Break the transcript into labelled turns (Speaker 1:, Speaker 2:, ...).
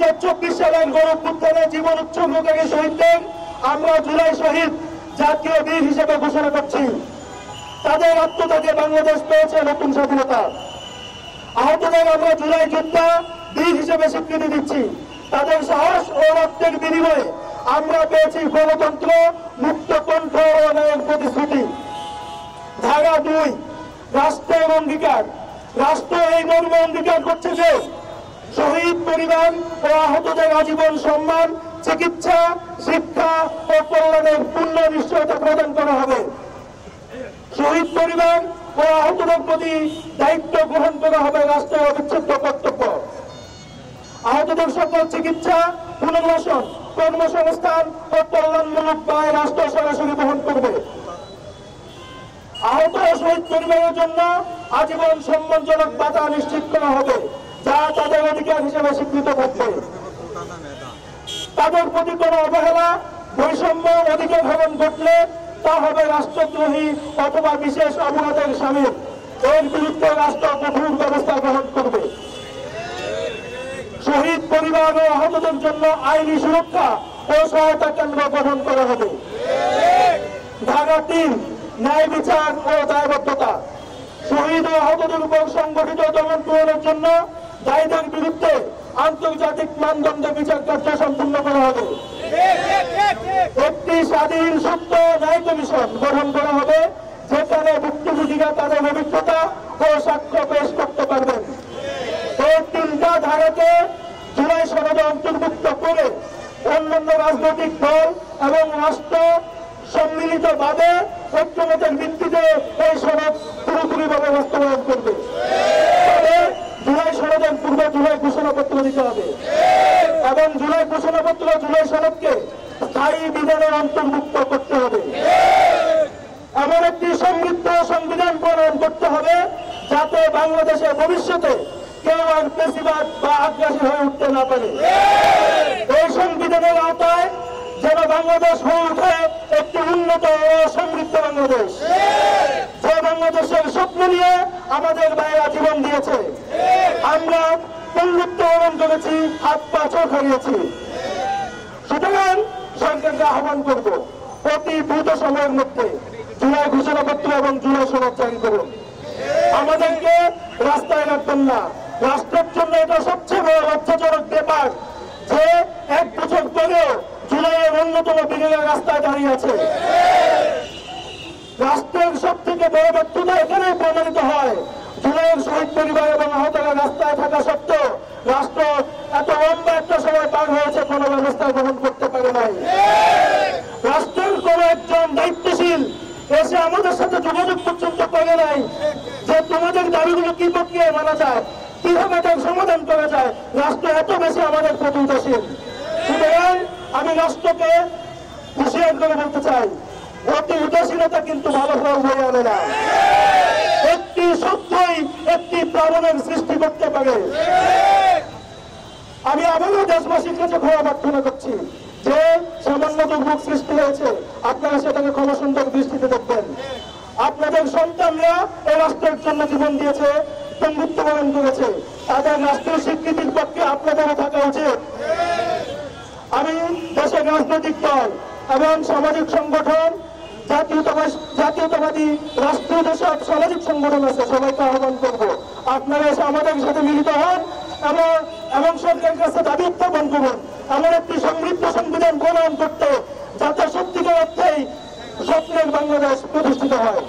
Speaker 1: 2024 সালের গণঅভ্যুত্থানে জীবন উৎসর্গকারী শহীদদের আমরা জুলাই শহীদ জাতীয় বীর হিসেবে ঘোষণা করছি। তাদের আত্মত্যাগে বাংলাদেশ পেয়েছে নতুন স্বাধীনতা। আহতদের আমরা জুলাই যোদ্ধা বীর হিসেবে স্বীকৃতি দিচ্ছি। তাদের সাহস ও রক্তের বিনিময়ে আমরা পেয়েছি গণতন্ত্র, মুক্ত কণ্ঠ ও ন্যায়ের প্রতিশ্রুতি। ধারা 2 রাষ্ট্রের অঙ্গীকার। রাষ্ট্র এই মর্মে অঙ্গীকার করছে যে শহীদ পরিবার ও আহতদের আজীবন সম্মান, চিকিৎসা, শিক্ষা ও কল্যাণের পূর্ণ নিশ্চয়তা প্রদান করা হবে। শহীদ পরিবার ও আহতদের প্রতি দায়িত্ব গ্রহণ করা হবে রাষ্ট্রের অবিচ্ছেদ্য কর্তব্য। আহতদের সকল চিকিৎসা, পুনর্বাসন, কর্মসংস্থান ও কল্যাণমূলক ব্যয় রাষ্ট্র সরাসরি বহন করবে। আহত শহীদ পরিবারের জন্য আজীবন সম্মানজনক ভাতা নিশ্চিত করা হবে, যা তাদের অধিকার হিসেবে স্বীকৃত থাকবে। তাদের প্রতি কোনো অবহেলা, বৈষম্য, অধিকার হরণ ঘটলে তা হবে রাষ্ট্রদ্রোহী অথবা বিশেষ অপরাধের শামিল। এর বিরুদ্ধে রাষ্ট্র কঠোর ব্যবস্থা গ্রহণ করবে। শহীদ পরিবার ও আহতদের জন্য আইনি সুরক্ষা ও সহায়তা কেন্দ্র গঠন করা হবে। ধারা 3 ন্যায় বিচার ও দায়বদ্ধতা। শহীদ ও আহতদের উপর সংগঠিত দমন পূরণের জন্য দায়ীদের বিরুদ্ধে আন্তর্জাতিক মানদণ্ডে বিচার কার্য সম্পূর্ণ করা হবে। একটি স্বাধীন সত্য ন্যায় কমিশন গঠন করা হবে, যেখানে ভুক্তভোগীরা তাদের অভিজ্ঞতা ও সাক্ষ্য পেশ করতে পারবেন। এই 3টা ধারাকে জুলাই সনদে অন্তর্ভুক্ত করে অন্যান্য রাজনৈতিক দল এবং রাষ্ট্র সম্মিলিতভাবে ঐক্যমতের ভিত্তিতে এই সনদ পুরোপুরিভাবে বাস্তবায়ন করবে। তবে জুলাই সনদের পূর্বে জুলাই ঘোষণাপত্র দিতে হবে এবং জুলাই ঘোষণাপত্র জুলাই সনদকে স্থায়ী বিধানের অন্তর্ভুক্ত করতে হবে। এমন একটি সমৃদ্ধ সংবিধান প্রণয়ন করতে হবে যাতে বাংলাদেশের ভবিষ্যতে কেউ আর পেশিবাদ বা আগ্রাসী হয়ে উঠতে না পারে। এই সংবিধানের আওতায় যেন বাংলাদেশ হয়ে ওঠে একটি উন্নত ও সমৃদ্ধ বাংলাদেশ, যে বাংলাদেশের স্বপ্ন নিয়ে আমাদের ভাইয়েরা জীবন দিয়েছে। আমরা বন্ধুত্ব অর্জন করেছি, হাত পা চোখ হারিয়েছি। সুতরাং সরকারকে আহ্বান করব, অতি দ্রুত সময়ের মধ্যে জুলাই ঘোষণাপত্র এবং জুলাই সনদ জারি করুন। আমাদেরকে রাস্তায় রাখবেন না। রাষ্ট্রের জন্য এটা সবচেয়ে বড় লজ্জাজনক ব্যাপার যে 1 বছর পরেও জুলাইয়ের অন্যতম বিরোধী রাস্তায় দাঁড়িয়ে আছে। রাষ্ট্রের সব থেকে বড় ব্যর্থতা এখানেই প্রমাণিত হয়। জুলাইয়ের শহীদ পরিবার এবং আহতরা রাস্তায় থাকা সত্ত্বেও রাষ্ট্র এত লম্বা একটা সময় পার হয়েছে, কোনো ব্যবস্থা গ্রহণ করতে পারে নাই। রাষ্ট্রের কোন একজন দায়িত্বশীল এসে আমাদের সাথে যোগাযোগ পর্যন্ত করে নাই যে তোমাদের দাবিগুলো কি প্রক্রিয়ায় মানা যায়, কিভাবে তার সমাধান করা যায়। রাষ্ট্র এত বেশি আমাদের প্রতি উদাসীন। সুতরাং আমি রাষ্ট্রকে হুঁশিয়ার করে বলতে চাই, অতি উদাসীনতা কিন্তু ভালো ফল বয়ে আনে না। একটি সত্যই একটি প্লাবনের সৃষ্টি করতে পারে। আমি আবারও দেশবাসীর কাছে ক্ষমা প্রার্থনা করছি যে সামান্য দুর্ভোগ সৃষ্টি হয়েছে, আপনারা সেটাকে ক্ষমা সুন্দর দৃষ্টিতে দেখবেন। আপনাদের সন্তানরা এই রাষ্ট্রের জন্য জীবন দিয়েছে, বন্ধুত্ব বরণ করেছে, তাদের রাষ্ট্রীয় স্বীকৃতির পক্ষে আপনাদেরও থাকা উচিত। আমি দেশের রাজনৈতিক দল এবং সামাজিক সংগঠন, জাতীয়তাবাদী রাষ্ট্রীয় যেসব সামাজিক সংগঠন আছে সবাইকে আহ্বান করব, আপনারা এসে আমাদের সাথে মিলিত হন এবং সরকারের কাছে দাবি উত্থাপন করুন এমন একটি সমৃদ্ধ সংবিধান প্রণয়ন করতে, যাতে সত্যিকার অর্থেই স্বপ্নের বাংলাদেশ প্রতিষ্ঠিত হয়।